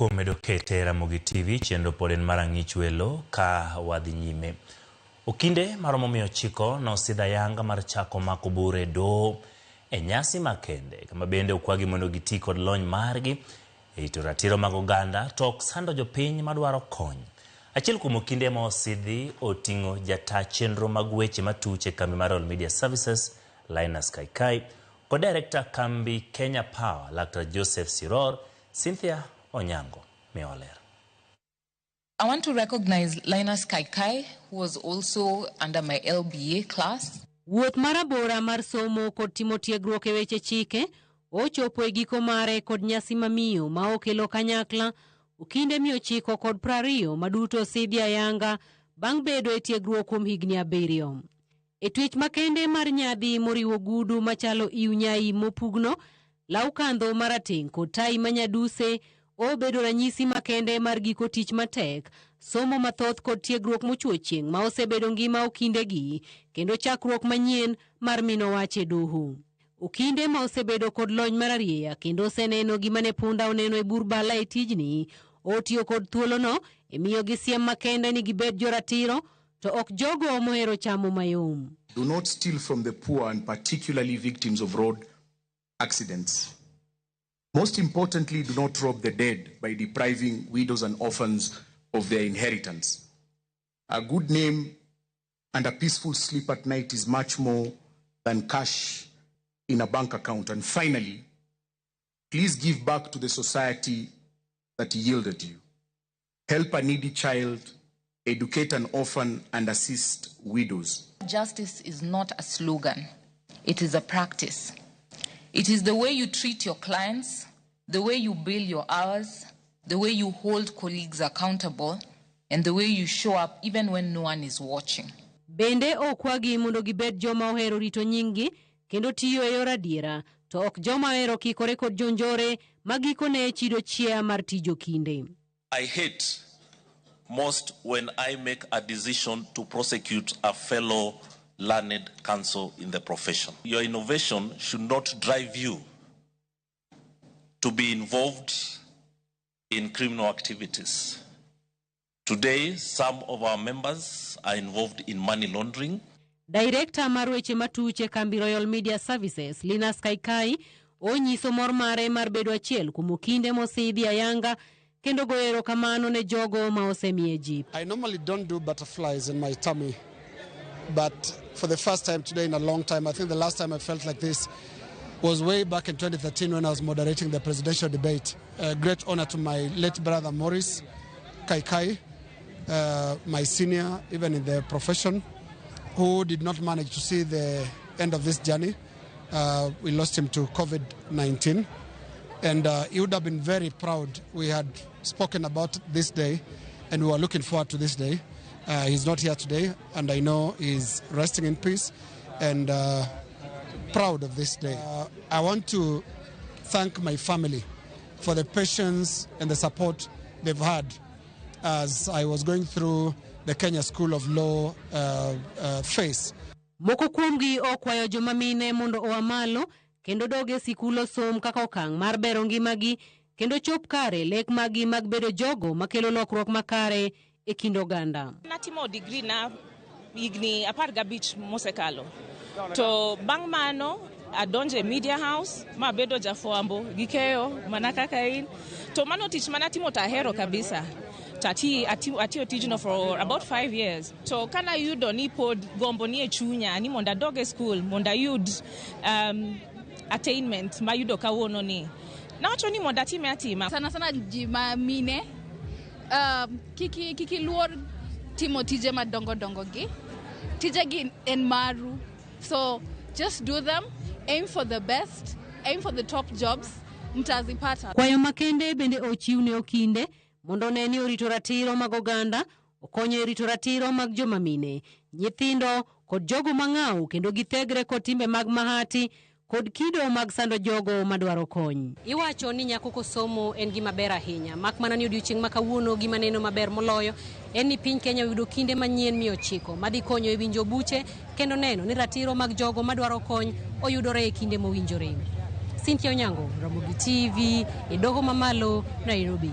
Kumedo kete Ramogi TV chenro poden marang'ich welo ka wadhi nyime. Okinde maromo 9 na osidha yanga mar chako mako bure doho e nyasi makende kama bende okwagi mondo giti kod lony margi e ito ratiro mag oganda tok sando jopiny madwaro kony. Achiel kuom okinde ma osidhi oting'o jata chenro mag weche matuche kambi mar All Media Services Linus Kaikai kod director kambi Kenya Power Dr. Joseph Siror Cynthia Onyango Meoler. I want to recognize Linus Kaikai, who was also under my LBA class. Wuoth marabora mar somo kod timo tiegruok e weche chike ochopo e giko mare kod nyasi mamiyo ma okelo kanyakla okinde 920 maduto osidhi ayanga bang' bedo e tiegruok kuom higni 7. E twech makende mar nyadhi moriwo gudu machalo iunyai mopugno, law kandho marateng' kod tai manyaduse obedo ranyisi makende mar giko tich matek, somo mathoth kod tiegruok mochuo chieng' ma osebedo ngima okindegi kendo chakruok manyien mar mino wache doho. Okinde ma osebedo kod lony mararieya kendo oseneno gima ne punda oneno e burbala e tijni, otiyo kod thuolono e miyo gi siem makende ni gibed joratiro to ok jogo mohero chamo mayom. Do not steal from the poor and particularly victims of road accidents. Most importantly, do not rob the dead by depriving widows and orphans of their inheritance. A good name and a peaceful sleep at night is much more than cash in a bank account. And finally, please give back to the society that yielded you. Help a needy child, educate an orphan, and assist widows. Justice is not a slogan. It is a practice. It is the way you treat your clients, the way you bill your hours, the way you hold colleagues accountable, and the way you show up even when no one is watching. Bende okwagi mondo gibed joma ohero rito nyingi kendo tiyo e yor adiera to ok joma ohero kikore kod jonjore magikone chido chia mar tijo kinde. I hate most when I make a decision to prosecute a fellow learned counsel in the profession. Your innovation should not drive you to be involved in criminal activities. Today, some of our members are involved in money laundering. Director mar weche matuche kambi Royal Media Services Linus Kaikai onyiso mor mare mar bedo achiel kuom okinde mosidhi ayanga kendo goero kamano ne jogo ma osemiye jip. I normally don't do butterflies in my tummy, but for the first time today in a long time, I think the last time I felt like this was way back in 2013 when I was moderating the presidential debate. A great honor to my late brother Maurice Kaikai, my senior even in the profession, who did not manage to see the end of this journey. We lost him to COVID-19, and he would have been very proud. We had spoken about this day, and we were looking forward to this day. He's not here today, and I know he's resting in peace, and proud of this day. I want to thank my family for the patience and the support they've had as I was going through the Kenya School of Law phase. Moko kuomgi okwayo joma mine mondo oamalo kendo doge sikulo som kaka okang' mar bero ngimagi kendo chop kare lek magi mag bedo jogo makelo lokruok makare e kind oganda. Natimo degree na higni 15 mosekalo. To bang' mano adonje media house ma bedo jafwambo gikeyo mana kaka in. To mano tich manatimo tahero kabisa. Atiyo tijno for about 5 years. To kana yudo ni pod gombo ni e chunya ni monda doge school monda yud attainment ma yudo kawuono ni. Nawacho ni monda atima. Sana jima mine kiki luor timo tije madongo gi. Tije gi en maru. So just do them, aim for the best, aim for the top jobs, mtazipata. Kwayo makende bende ochiwne okinde mondo ne ni orito ratiro mag oganda, okonyo e rito ratiro mag joma mine, nyithindo kod jogo mang'aw kendo githegre kod timbe mag mahati kod kido mag sando jogo madwaro kony. Iwacho ni nyako somo en gima ber ahinya, mak mana ni odiochieng' makawuono gima neno maber moloyo en ni piny Kenya yudo kinde manyien 900 madhi konyo e winjo buche kendo neno ni ratiro mag jogo madwaro kony oyudore e kinde mowinjore. Cynthia Onyango, Ramogi TV, e doho mamalo, Nairobi.